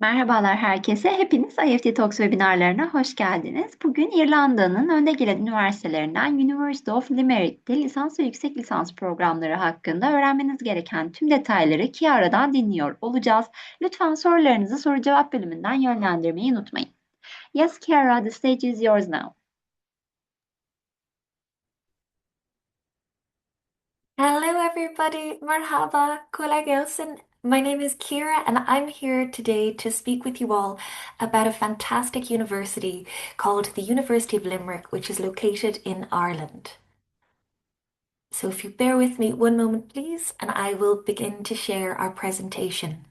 Merhabalar herkese. Hepiniz IFT Talks webinarlarına hoş geldiniz. Bugün İrlanda'nın önde gelen üniversitelerinden University of Limerick'te lisans ve yüksek lisans programları hakkında öğrenmeniz gereken tüm detayları Kiara'dan dinliyor olacağız. Lütfen sorularınızı soru cevap bölümünden yönlendirmeyi unutmayın. Yes, Kiara, the stage is yours now. Hello, everybody. Marhaba, kolay gelsin. My name is Kira, and I'm here today to speak with you all about a fantastic university called the University of Limerick, which is located in Ireland. So, if you bear with me one moment, please, and I will begin to share our presentation.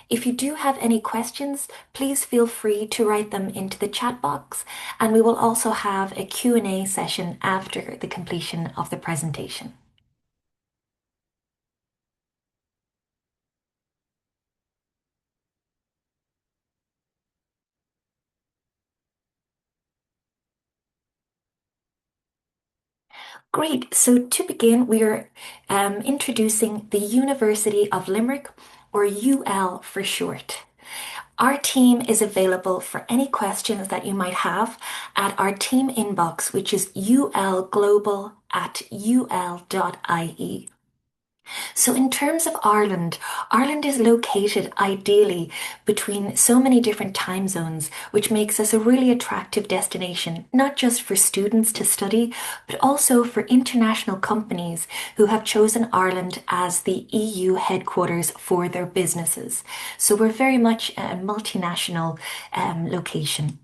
If you do have any questions, please feel free to write them into the chat box, and we will also have a Q&A session after the completion of the presentation. Great. So to begin, we're introducing the University of Limerick, or UL for short. Our team is available for any questions that you might have at our team inbox, which is ulglobal@ul.ie. So, in terms of Ireland, Ireland is located ideally between so many different time zones, which makes us a really attractive destination, not just for students to study, but also for international companies who have chosen Ireland as the EU headquarters for their businesses. So, we're very much a multinational location.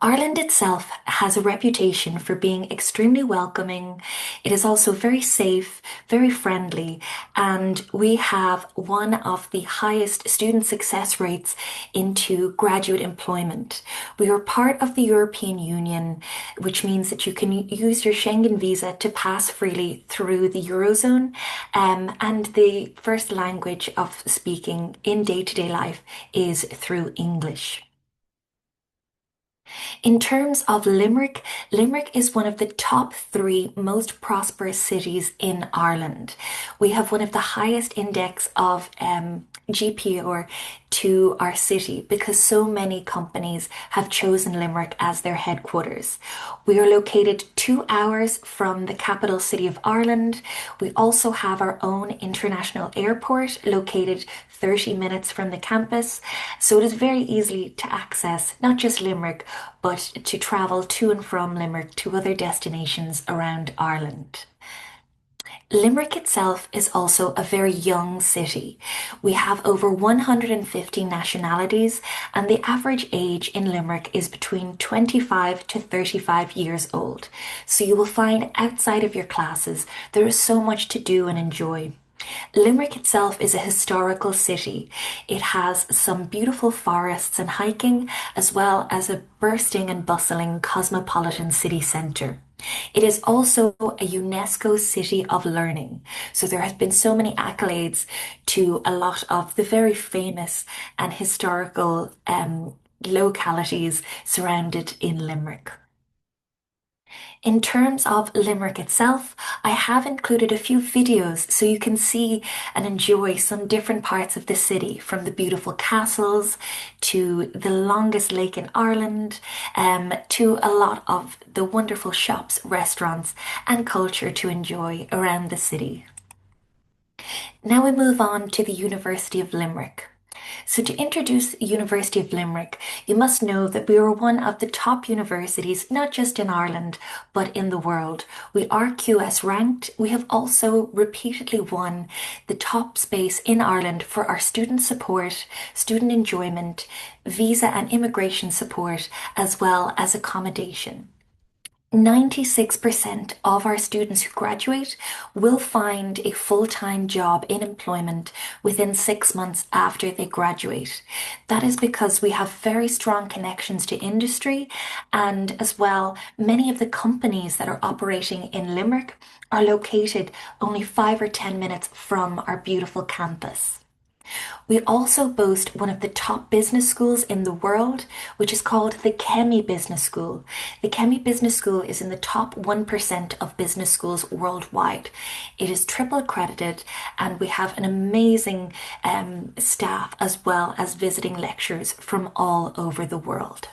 Ireland itself has a reputation for being extremely welcoming. It is also very safe, very friendly, and we have one of the highest student success rates into graduate employment. We are part of the European Union, which means that you can use your Schengen visa to pass freely through the Eurozone, and the first language of speaking in day-to-day life is through English. In terms of Limerick, Limerick is one of the top three most prosperous cities in Ireland. We have one of the highest index of GPR to our city because so many companies have chosen Limerick as their headquarters. We are located 2 hours from the capital city of Ireland. We also have our own international airport located 30 minutes from the campus. So it is very easy to access not just Limerick, but to travel to and from Limerick to other destinations around Ireland. Limerick itself is also a very young city. We have over 150 nationalities, and the average age in Limerick is between 25 to 35 years old. So you will find outside of your classes, there is so much to do and enjoy. Limerick itself is a historical city. It has some beautiful forests and hiking, as well as a bursting and bustling cosmopolitan city centre. It is also a UNESCO City of Learning. So there has been so many accolades to a lot of the very famous and historical localities surrounded in Limerick. In terms of Limerick itself, I have included a few videos so you can see and enjoy some different parts of the city, from the beautiful castles to the longest lake in Ireland, to a lot of the wonderful shops, restaurants, and culture to enjoy around the city. Now we move on to the University of Limerick. So, to introduce the University of Limerick, you must know that we are one of the top universities, not just in Ireland, but in the world. We are QS ranked. We have also repeatedly won the top space in Ireland for our student support, student enjoyment, visa and immigration support, as well as accommodation. 96% of our students who graduate will find a full-time job in employment within 6 months after they graduate. That is because we have very strong connections to industry, and as well, many of the companies that are operating in Limerick are located only 5 or 10 minutes from our beautiful campus. We also boast one of the top business schools in the world, which is called the Chemi Business School. The Chemi Business School is in the top 1% of business schools worldwide. It is triple accredited, and we have an amazing staff as well as visiting lecturers from all over the world.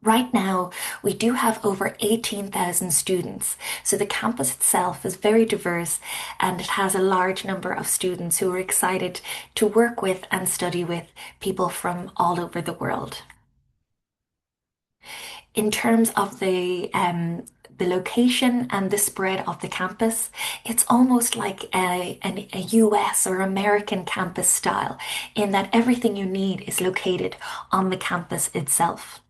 Right now, we do have over 18,000 students, so the campus itself is very diverse and it has a large number of students who are excited to work with and study with people from all over the world. In terms of the location and the spread of the campus, it's almost like a US or American campus style, in that everything you need is located on the campus itself.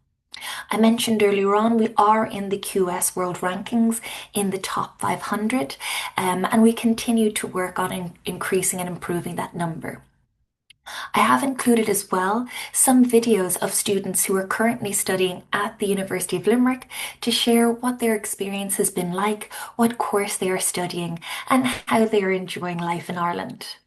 I mentioned earlier on, we are in the QS World Rankings in the top 500, and we continue to work on increasing and improving that number. I have included as well some videos of students who are currently studying at the University of Limerick to share what their experience has been like, what course they are studying, and how they are enjoying life in Ireland.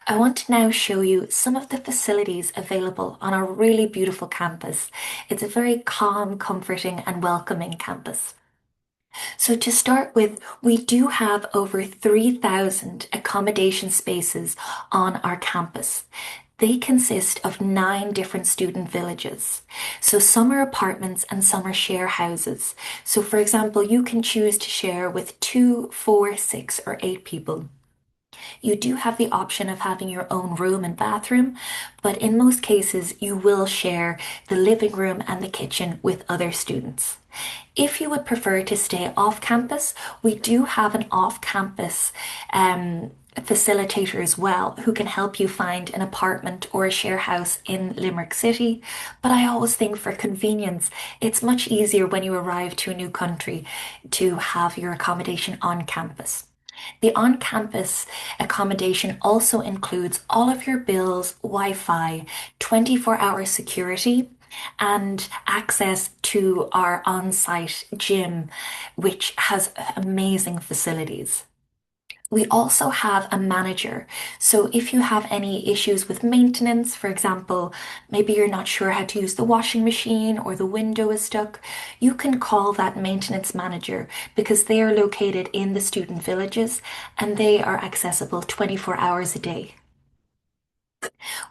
I want to now show you some of the facilities available on our really beautiful campus. It's a very calm, comforting, and welcoming campus. So to start with, we do have over 3,000 accommodation spaces on our campus. They consist of 9 different student villages. So some are apartments and some are share houses. So for example, you can choose to share with 2, 4, 6, or 8 people. You do have the option of having your own room and bathroom, but in most cases, you will share the living room and the kitchen with other students. If you would prefer to stay off campus, we do have an off campus facilitator as well who can help you find an apartment or a share house in Limerick City. But I always think for convenience, it's much easier when you arrive to a new country to have your accommodation on campus. The on-campus accommodation also includes all of your bills, Wi-Fi, 24-hour security, and access to our on-site gym, which has amazing facilities. We also have a manager. So if you have any issues with maintenance, for example, maybe you're not sure how to use the washing machine or the window is stuck, you can call that maintenance manager because they are located in the student villages and they are accessible 24 hours a day.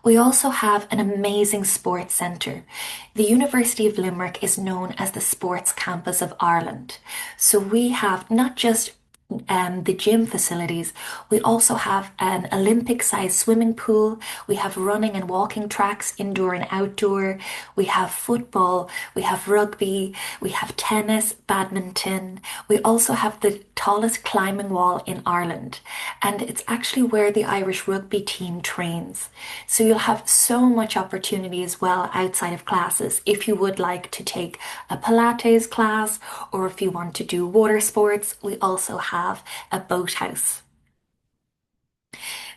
We also have an amazing sports centre. The University of Limerick is known as the sports campus of Ireland. So we have not just the gym facilities. We also have an Olympic-sized swimming pool. We have running and walking tracks, indoor and outdoor. We have football. We have rugby. We have tennis, badminton. We also have the tallest climbing wall in Ireland, and it's actually where the Irish rugby team trains. So you'll have so much opportunity as well outside of classes if you would like to take a Pilates class or if you want to do water sports. We also have a boathouse.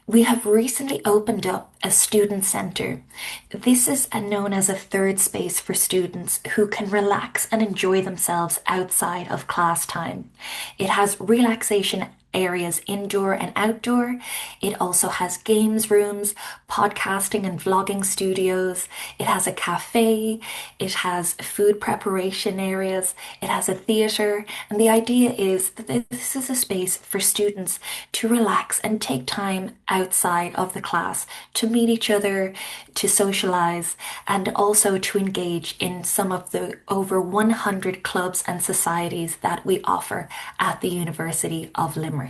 We have recently opened up a student centre. This is known as a third space for students who can relax and enjoy themselves outside of class time. It has relaxation areas indoor and outdoor. It also has games rooms, podcasting and vlogging studios. It has a cafe. It has food preparation areas. It has a theatre. And the idea is that this is a space for students to relax and take time outside of the class to meet each other, to socialize, and also to engage in some of the over 100 clubs and societies that we offer at the University of Limerick.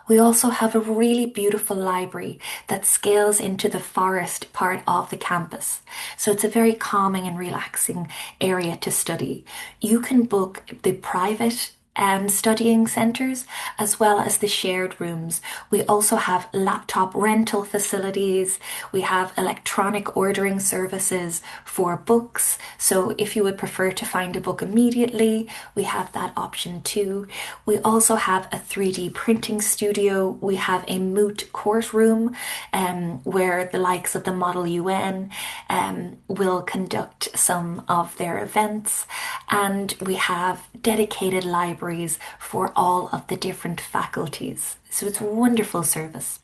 We also have a really beautiful library that scales into the forest part of the campus. So it's a very calming and relaxing area to study. You can book the private studying centres as well as the shared rooms. We also have laptop rental facilities. We have electronic ordering services for books. So if you would prefer to find a book immediately, we have that option too. We also have a 3D printing studio. We have a moot courtroom where the likes of the Model UN will conduct some of their events. And we have dedicated libraries for all of the different faculties. So it's a wonderful service.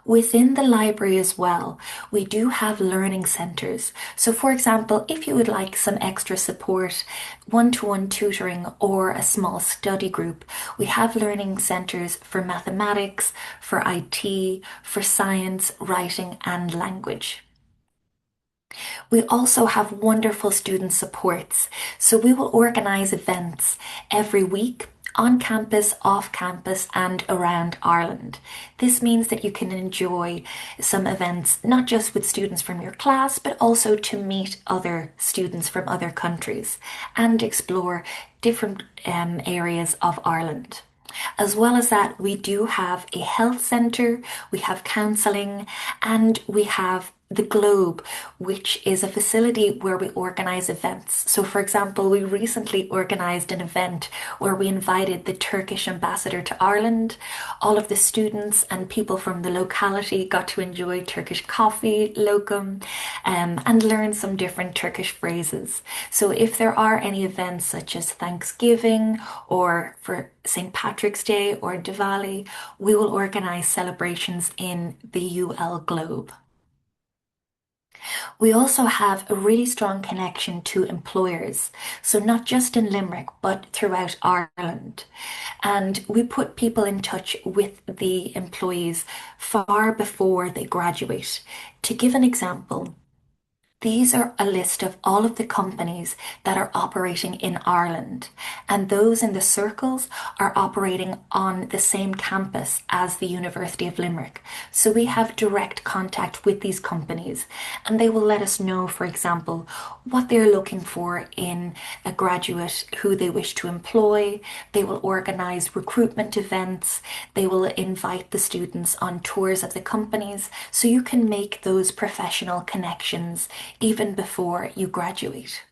Within the library as well, we do have learning centres. So, for example, if you would like some extra support, one-to-one tutoring, or a small study group, we have learning centres for mathematics, for IT, for science, writing, and language. We also have wonderful student supports. So we will organise events every week on campus, off campus, and around Ireland. This means that you can enjoy some events not just with students from your class, but also to meet other students from other countries and explore different areas of Ireland. As well as that, we do have a health centre, we have counselling, and we have the Globe, which is a facility where we organise events. So, for example, we recently organised an event where we invited the Turkish ambassador to Ireland. All of the students and people from the locality got to enjoy Turkish coffee, lokum, and learn some different Turkish phrases. So, if there are any events such as Thanksgiving or for St. Patrick's Day or Diwali, we will organise celebrations in the UL Globe. We also have a really strong connection to employers. So, not just in Limerick, but throughout Ireland. And we put people in touch with the employees far before they graduate. To give an example, these are a list of all of the companies that are operating in Ireland, and those in the circles are operating on the same campus as the University of Limerick. So we have direct contact with these companies, and they will let us know, for example, what they're looking for in a graduate who they wish to employ. They will organize recruitment events. They will invite the students on tours of the companies, so you can make those professional connections even before you graduate.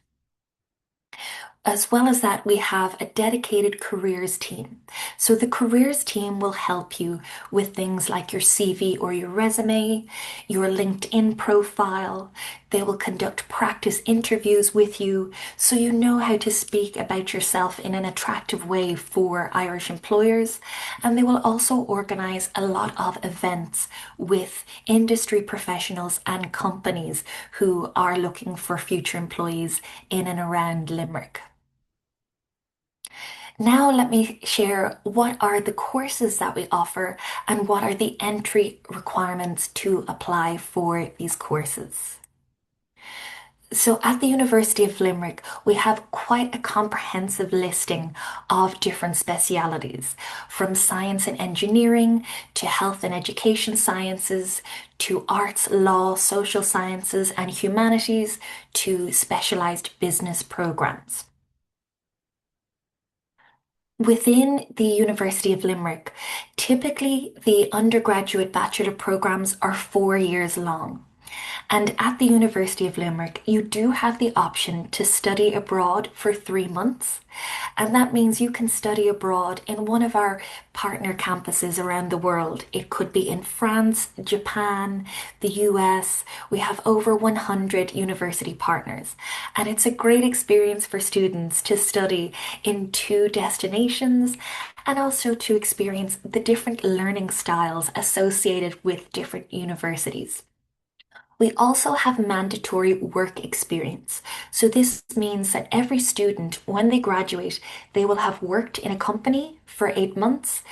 As well as that, we have a dedicated careers team. So the careers team will help you with things like your CV or your resume, your LinkedIn profile. They will conduct practice interviews with you so you know how to speak about yourself in an attractive way for Irish employers. And they will also organize a lot of events with industry professionals and companies who are looking for future employees in and around Limerick. Now let me share what are the courses that we offer and what are the entry requirements to apply for these courses. So at the University of Limerick, we have quite a comprehensive listing of different specialities, from science and engineering to health and education sciences, to arts, law, social sciences and humanities, to specialized business programs. Within the University of Limerick, typically the undergraduate bachelor programs are 4 years long. And at the University of Limerick, you do have the option to study abroad for 3 months. And that means you can study abroad in one of our partner campuses around the world. It could be in France, Japan, the US. We have over 100 university partners. And it's a great experience for students to study in 2 destinations and also to experience the different learning styles associated with different universities. We also have mandatory work experience. So this means that every student, when they graduate, they will have worked in a company for 8 months.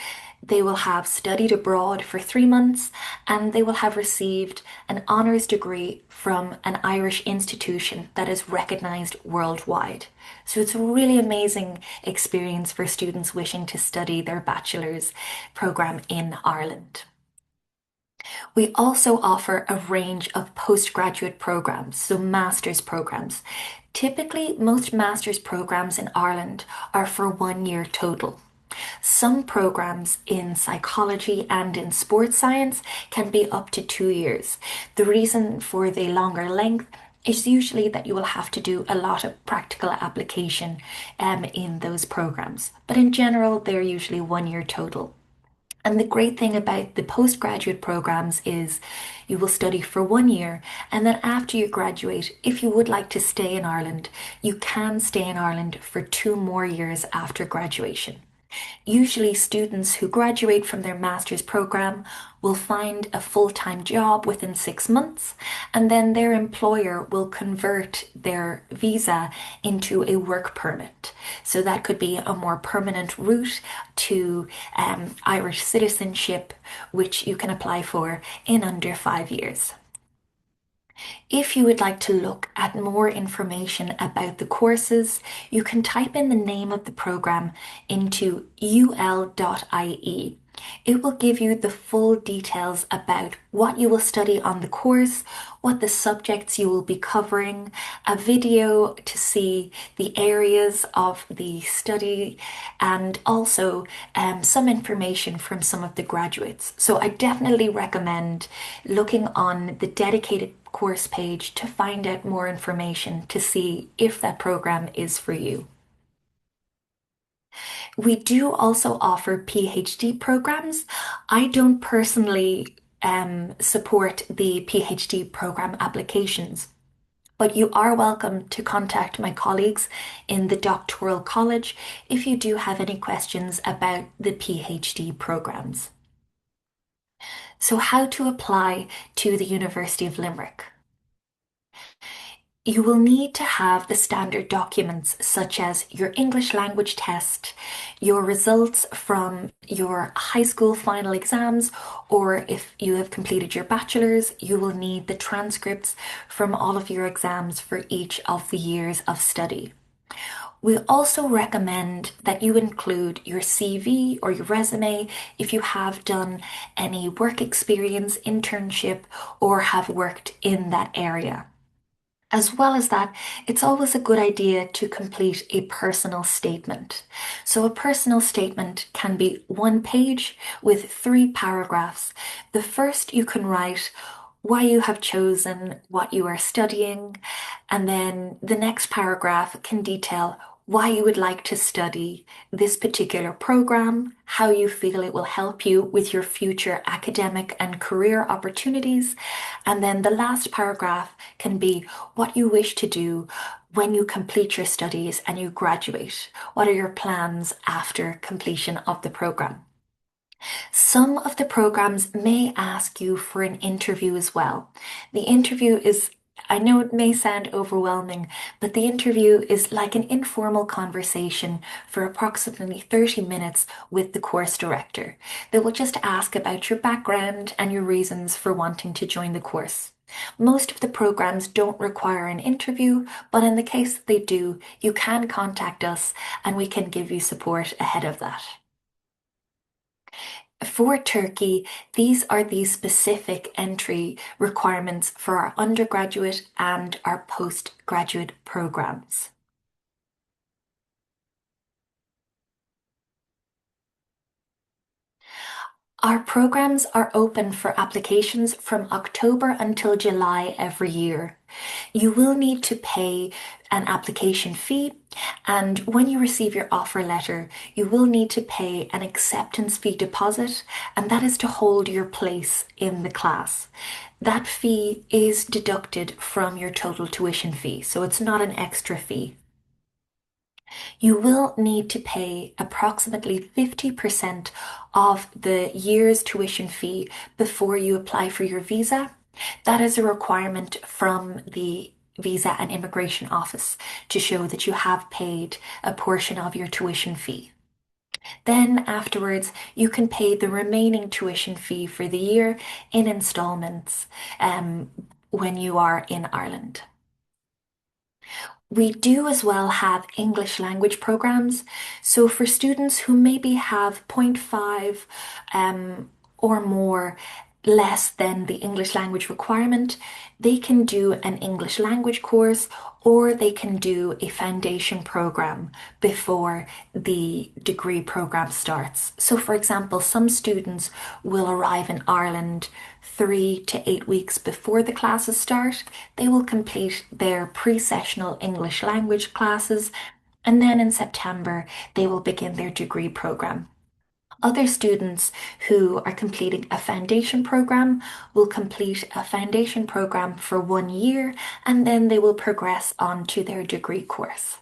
They will have studied abroad for 3 months, and they will have received an honours degree from an Irish institution that is recognised worldwide. So it's a really amazing experience for students wishing to study their bachelor's programme in Ireland. We also offer a range of postgraduate programs, so master's programs. Typically, most master's programs in Ireland are for 1 year total. Some programs in psychology and in sports science can be up to 2 years. The reason for the longer length is usually that you will have to do a lot of practical application in those programs. But in general, they're usually 1 year total. And the great thing about the postgraduate programs is you will study for 1 year, and then after you graduate, if you would like to stay in Ireland, you can stay in Ireland for 2 more years after graduation. Usually, students who graduate from their master's program will find a full-time job within 6 months, and then their employer will convert their visa into a work permit. So that could be a more permanent route to Irish citizenship, which you can apply for in under 5 years. If you would like to look at more information about the courses, you can type in the name of the program into ul.ie. It will give you the full details about what you will study on the course, what the subjects you will be covering, a video to see the areas of the study, and also some information from some of the graduates. So I definitely recommend looking on the dedicated course page to find out more information to see if that program is for you. We do also offer PhD programs. I don't personally support the PhD program applications, but you are welcome to contact my colleagues in the doctoral college if you do have any questions about the PhD programs. So, how to apply to the University of Limerick? You will need to have the standard documents such as your English language test, your results from your high school final exams, or if you have completed your bachelor's, you will need the transcripts from all of your exams for each of the years of study. We also recommend that you include your CV or your resume if you have done any work experience, internship, or have worked in that area. As well as that, it's always a good idea to complete a personal statement. So a personal statement can be 1 page with 3 paragraphs. The first you can write why you have chosen what you are studying, and then the next paragraph can detail why you would like to study this particular program, how you feel it will help you with your future academic and career opportunities. And then the last paragraph can be what you wish to do when you complete your studies and you graduate. What are your plans after completion of the program? Some of the programs may ask you for an interview as well. The interview is, I know it may sound overwhelming, but the interview is like an informal conversation for approximately 30 minutes with the course director. They will just ask about your background and your reasons for wanting to join the course. Most of the programs don't require an interview, but in the case that they do, you can contact us and we can give you support ahead of that. For Turkey, these are the specific entry requirements for our undergraduate and our postgraduate programs. Our programs are open for applications from October until July every year. You will need to pay an application fee, and when you receive your offer letter, you will need to pay an acceptance fee deposit, and that is to hold your place in the class. That fee is deducted from your total tuition fee, so it's not an extra fee. You will need to pay approximately 50% of the year's tuition fee before you apply for your visa. That is a requirement from the Visa and Immigration Office to show that you have paid a portion of your tuition fee. Then afterwards, you can pay the remaining tuition fee for the year in installments when you are in Ireland. We do as well have English language programs. So for students who maybe have zero 0.5 or more less than the English language requirement, they can do an English language course or they can do a foundation program before the degree program starts. So for example, some students will arrive in Ireland 3 to 8 weeks before the classes start. They will complete their pre-sessional English language classes, and then in September, they will begin their degree program. Other students who are completing a foundation program will complete a foundation program for 1 year, and then they will progress on to their degree course.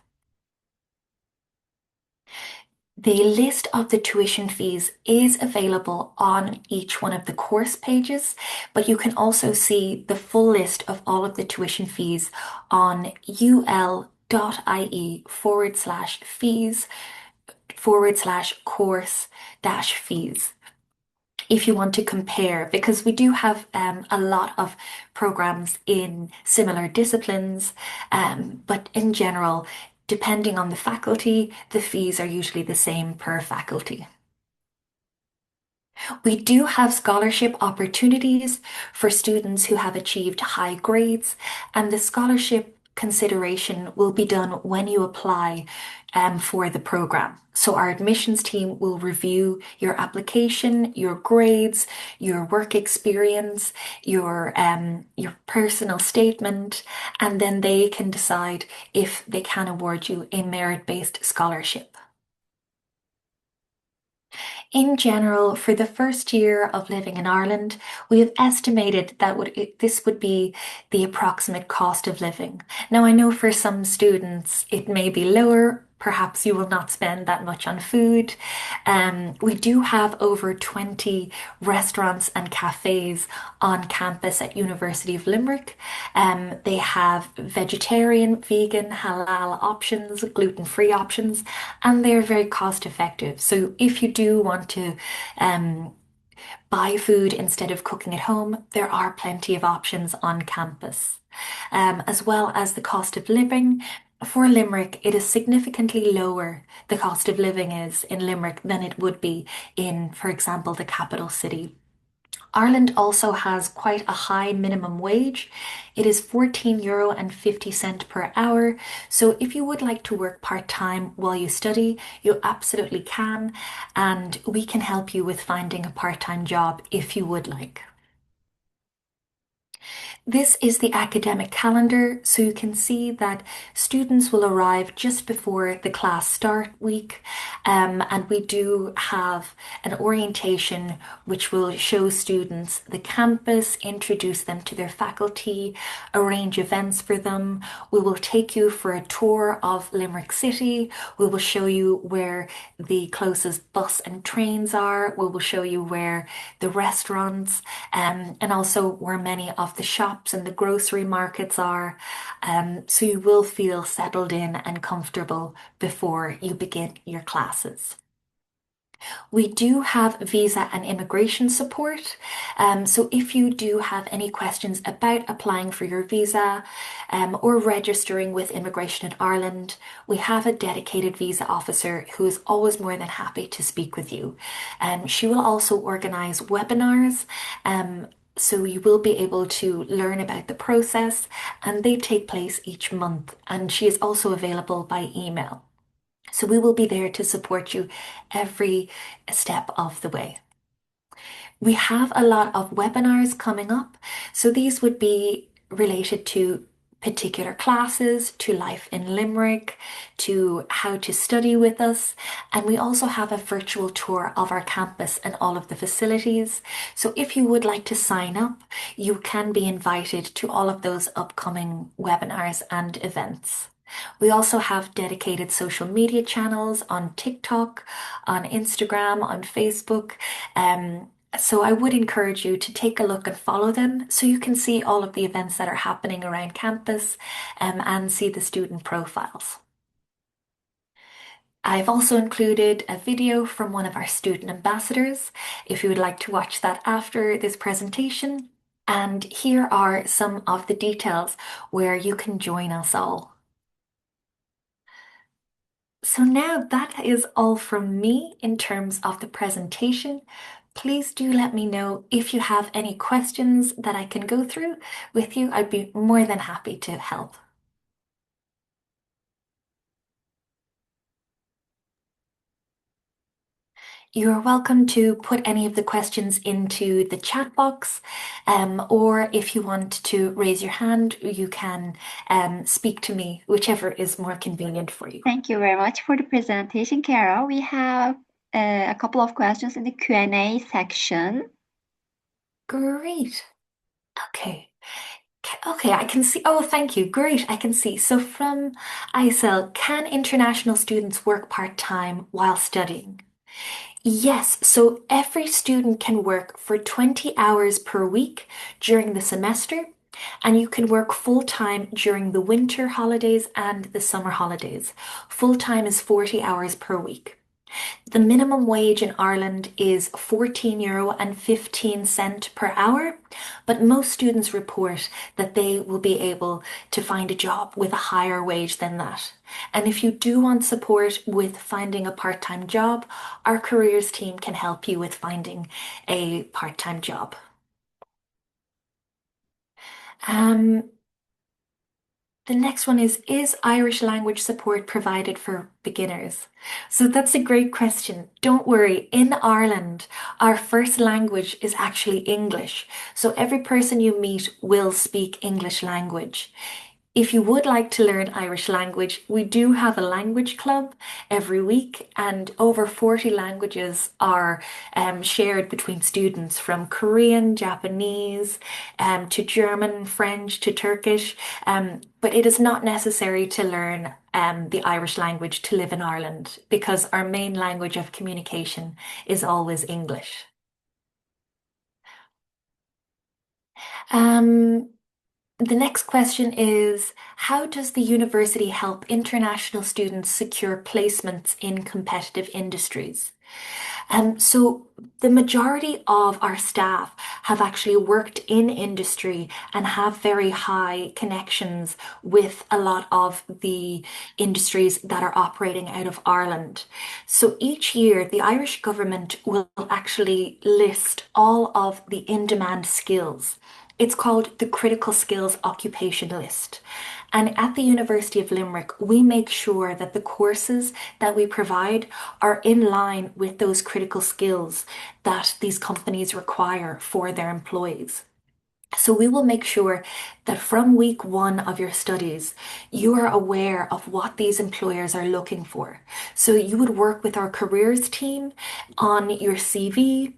The list of the tuition fees is available on each one of the course pages, but you can also see the full list of all of the tuition fees on ul.ie/fees/course fees. If you want to compare, because we do have a lot of programs in similar disciplines, but in general, depending on the faculty, the fees are usually the same per faculty. We do have scholarship opportunities for students who have achieved high grades, and the scholarship consideration will be done when you apply for the program. So our admissions team will review your application, your grades, your work experience, your personal statement, and then they can decide if they can award you a merit-based scholarship. In general, for the first year of living in Ireland, we have estimated that this would be the approximate cost of living. Now, I know for some students it may be lower. Perhaps you will not spend that much on food. We do have over 20 restaurants and cafes on campus at University of Limerick. They have vegetarian, vegan, halal options, gluten-free options, and they're very cost effective. So if you do want to buy food instead of cooking at home, there are plenty of options on campus. As well as the cost of living. For Limerick, it is significantly lower, the cost of living is in Limerick than it would be in, for example, the capital city. Ireland also has quite a high minimum wage. It is €14.50 per hour. So if you would like to work part-time while you study, you absolutely can, and we can help you with finding a part-time job if you would like. This is the academic calendar, so you can see that students will arrive just before the class start week, and we do have an orientation which will show students the campus, introduce them to their faculty, arrange events for them. We will take you for a tour of Limerick City. We will show you where the closest bus and trains are. We will show you where the restaurants and also where many of the shops and the grocery markets are, so you will feel settled in and comfortable before you begin your classes. We do have visa and immigration support. So if you do have any questions about applying for your visa or registering with Immigration in Ireland, we have a dedicated visa officer who is always more than happy to speak with you. She will also organise webinars. So you will be able to learn about the process, and they take place each month, and she is also available by email. So we will be there to support you every step of the way. We have a lot of webinars coming up, so these would be related to particular classes, to life in Limerick, to how to study with us. And we also have a virtual tour of our campus and all of the facilities. So if you would like to sign up, you can be invited to all of those upcoming webinars and events. We also have dedicated social media channels on TikTok, on Instagram, on Facebook. So I would encourage you to take a look and follow them so you can see all of the events that are happening around campus and see the student profiles. I've also included a video from one of our student ambassadors if you would like to watch that after this presentation. And here are some of the details where you can join us all. So now that is all from me in terms of the presentation. Please do let me know if you have any questions that I can go through with you. I'd be more than happy to help. You're welcome to put any of the questions into the chat box, or if you want to raise your hand, you can speak to me, whichever is more convenient for you. Thank you very much for the presentation, Kara. We have a couple of questions in the Q&A section. Great. Okay. Okay, I can see. Oh, thank you. Great, I can see. So from ISL, can international students work part-time while studying? Yes, so every student can work for 20 hours per week during the semester, and you can work full-time during the winter holidays and the summer holidays. Full-time is 40 hours per week. The minimum wage in Ireland is €14.15 per hour, but most students report that they will be able to find a job with a higher wage than that. And if you do want support with finding a part-time job, our careers team can help you with finding a part-time job. Um, The next one is Irish language support provided for beginners? So that's a great question. Don't worry, in Ireland, our first language is actually English. So every person you meet will speak English language. If you would like to learn Irish language, we do have a language club every week, and over 40 languages are shared between students from Korean, Japanese, to German, French, to Turkish. But it is not necessary to learn the Irish language to live in Ireland because our main language of communication is always English. Um, The next question is, how does the university help international students secure placements in competitive industries? So the majority of our staff have actually worked in industry and have very high connections with a lot of the industries that are operating out of Ireland. So each year, the Irish government will actually list all of the in-demand skills. It's called the Critical Skills Occupation List. And at the University of Limerick, we make sure that the courses that we provide are in line with those critical skills that these companies require for their employees. So we will make sure that from week one of your studies, you are aware of what these employers are looking for. So you would work with our careers team on your CV,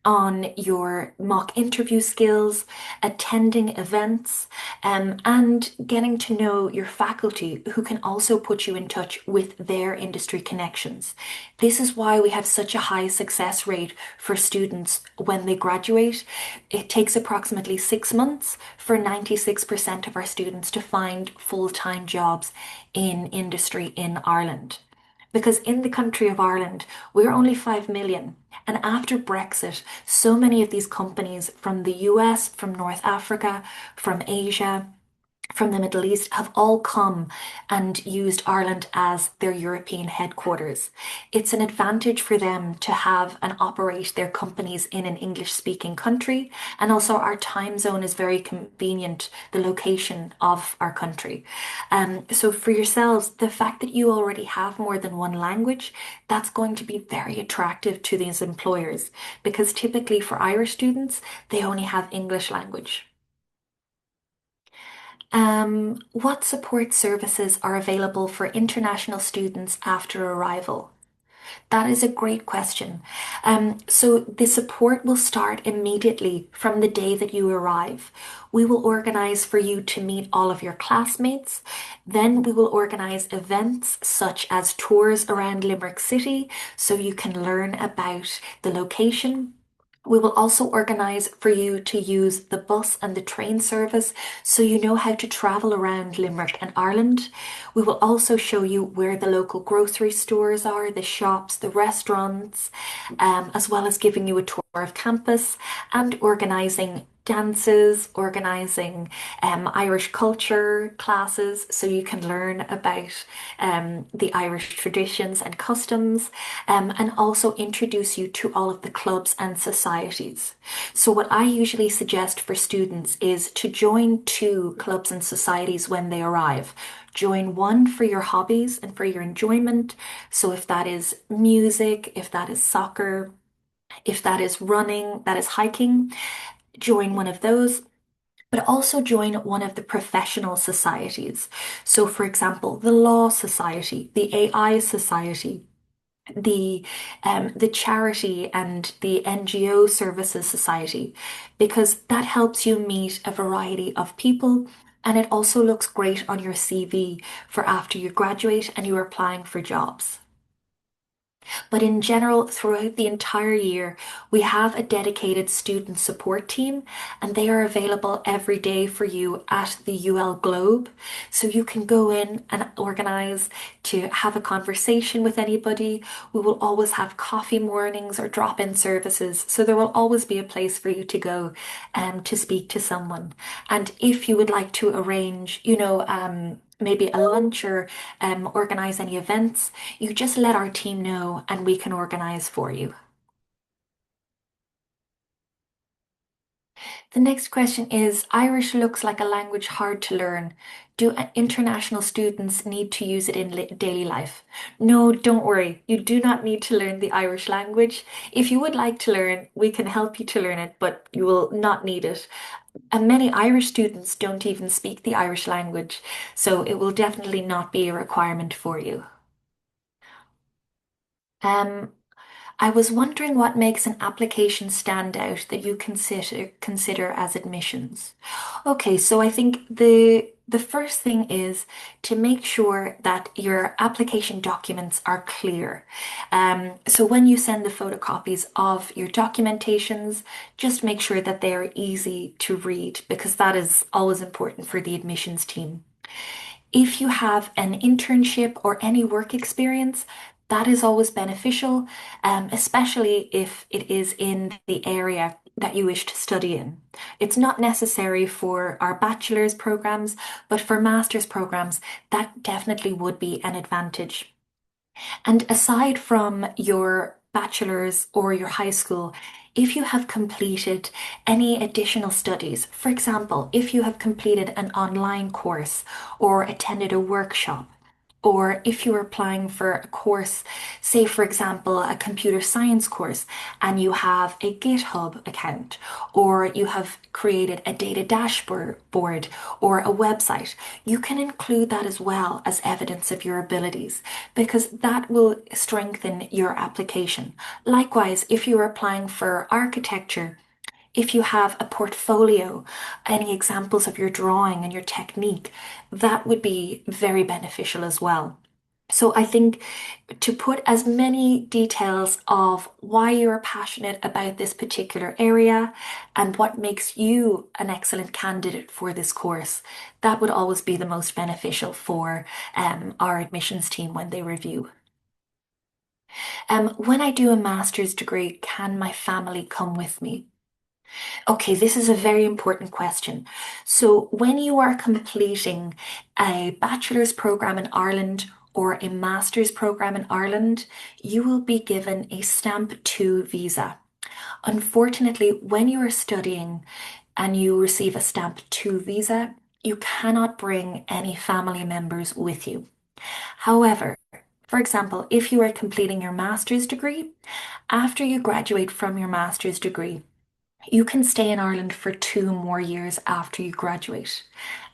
on your mock interview skills, attending events, and getting to know your faculty who can also put you in touch with their industry connections. This is why we have such a high success rate for students when they graduate. It takes approximately 6 months for 96% of our students to find full-time jobs in industry in Ireland. Because in the country of Ireland, we're only 5 million. And after Brexit, so many of these companies from the US, from North Africa, from Asia, from the Middle East have all come and used Ireland as their European headquarters. It's an advantage for them to have and operate their companies in an English speaking country. And also, our time zone is very convenient, the location of our country. So, for yourselves, the fact that you already have more than one language, that's going to be very attractive to these employers because typically for Irish students, they only have English language. What support services are available for international students after arrival? That is a great question. So the support will start immediately from the day that you arrive. We will organize for you to meet all of your classmates. Then we will organize events such as tours around Limerick City so you can learn about the location. We will also organise for you to use the bus and the train service so you know how to travel around Limerick and Ireland. We will also show you where the local grocery stores are, the shops, the restaurants, as well as giving you a tour of campus and organising dances, organising Irish culture classes so you can learn about the Irish traditions and customs, and also introduce you to all of the clubs and societies. So, what I usually suggest for students is to join 2 clubs and societies when they arrive. Join one for your hobbies and for your enjoyment. So, if that is music, if that is soccer, if that is running, that is hiking, join one of those, but also join one of the professional societies. So, for example, the Law Society, the AI Society, the charity and the NGO Services Society, because that helps you meet a variety of people, and it also looks great on your CV for after you graduate and you're applying for jobs. But in general, throughout the entire year, we have a dedicated student support team, and they are available every day for you at the UL Globe. So you can go in and organize to have a conversation with anybody. We will always have coffee mornings or drop-in services. So there will always be a place for you to go to speak to someone. And if you would like to arrange, maybe a lunch or organize any events, you just let our team know and we can organize for you. The next question is, Irish looks like a language hard to learn. Do international students need to use it in daily life? No, don't worry. You do not need to learn the Irish language. If you would like to learn, we can help you to learn it, but you will not need it. And many Irish students don't even speak the Irish language, so it will definitely not be a requirement for you. Um, I was wondering what makes an application stand out that you consider as admissions. Okay, so I think the first thing is to make sure that your application documents are clear. So when you send the photocopies of your documentations, just make sure that they are easy to read because that is always important for the admissions team. If you have an internship or any work experience, that is always beneficial, especially if it is in the area that you wish to study in. It's not necessary for our bachelor's programs, but for master's programs, that definitely would be an advantage. And aside from your bachelor's or your high school, if you have completed any additional studies, for example, if you have completed an online course or attended a workshop, or if you're applying for a course, say for example, a computer science course, and you have a GitHub account, or you have created a data dashboard or a website, you can include that as well as evidence of your abilities, because that will strengthen your application. Likewise, if you're applying for architecture, if you have a portfolio, any examples of your drawing and your technique, that would be very beneficial as well. So I think to put as many details of why you're passionate about this particular area and what makes you an excellent candidate for this course, that would always be the most beneficial for our admissions team when they review. When I do a master's degree, can my family come with me? Okay, this is a very important question. So, when you are completing a bachelor's program in Ireland or a master's program in Ireland, you will be given a Stamp 2 visa. Unfortunately, when you are studying and you receive a Stamp 2 visa, you cannot bring any family members with you. However, for example, if you are completing your master's degree, after you graduate from your master's degree, you can stay in Ireland for 2 more years after you graduate.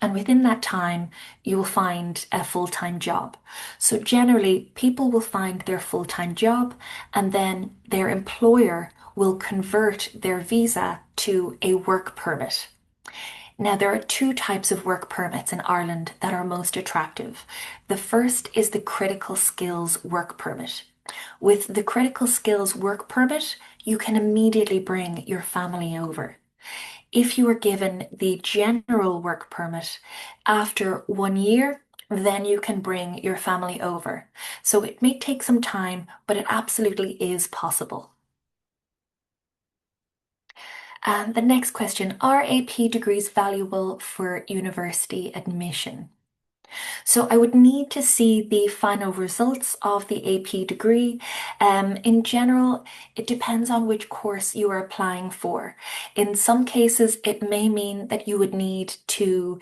And within that time, you will find a full-time job. So generally, people will find their full-time job and then their employer will convert their visa to a work permit. Now, there are two types of work permits in Ireland that are most attractive. The first is the critical skills work permit. With the critical skills work permit, you can immediately bring your family over. If you are given the general work permit after 1 year, then you can bring your family over. So it may take some time, but it absolutely is possible. And the next question, are AP degrees valuable for university admission? So I would need to see the final results of the AP degree. In general, it depends on which course you are applying for. In some cases, it may mean that you would need to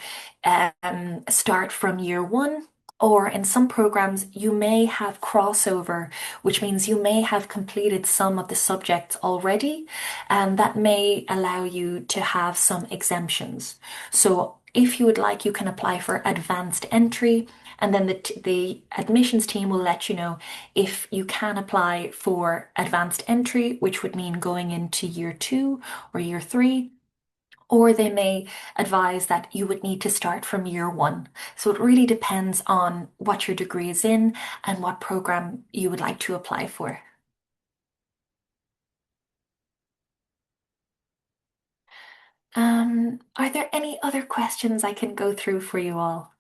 start from year one. Or in some programs, you may have crossover, which means you may have completed some of the subjects already, and that may allow you to have some exemptions. So If you would like, you can apply for advanced entry, and then the admissions team will let you know if you can apply for advanced entry, which would mean going into year 2 or year 3, or they may advise that you would need to start from year 1. So it really depends on what your degree is in and what program you would like to apply for. Are there any other questions I can go through for you all?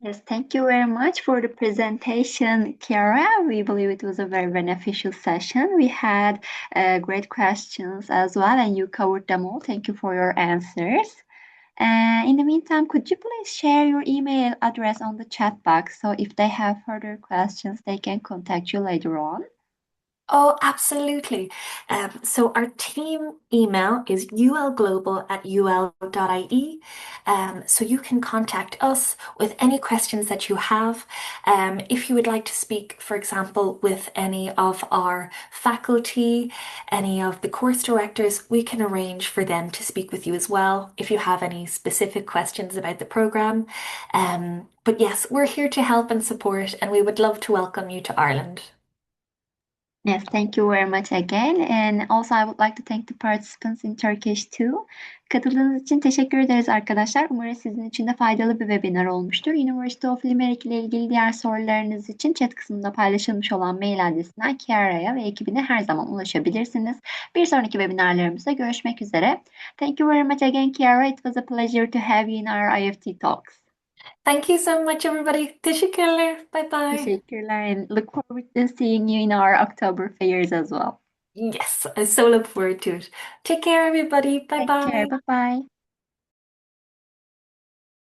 Yes, thank you very much for the presentation, Kiara. We believe it was a very beneficial session. We had great questions as well, and you covered them all. Thank you for your answers. In the meantime, could you please share your email address on the chat box so if they have further questions, they can contact you later on? Oh, absolutely. So our team email is ulglobal@ul.ie. So you can contact us with any questions that you have. If you would like to speak, for example, with any of our faculty, any of the course directors, we can arrange for them to speak with you as well if you have any specific questions about the program. But yes, we're here to help and support, and we would love to welcome you to Ireland. Yes, thank you very much again. And also I would like to thank the participants in Turkish too. Katıldığınız için teşekkür ederiz arkadaşlar. Umarım sizin için de faydalı bir webinar olmuştur. University of Limerick ile ilgili diğer sorularınız için chat kısmında paylaşılmış olan mail adresinden Kiara'ya ve ekibine her zaman ulaşabilirsiniz. Bir sonraki webinarlarımızda görüşmek üzere. Thank you very much again, Kiara. It was a pleasure to have you in our IFT talks. Thank you so much, everybody. Teşekkürler. Bye bye. Teşekkürler and look forward to seeing you in our October fairs as well. Yes, I so look forward to it. Take care, everybody. Bye Take care. bye. Bye bye.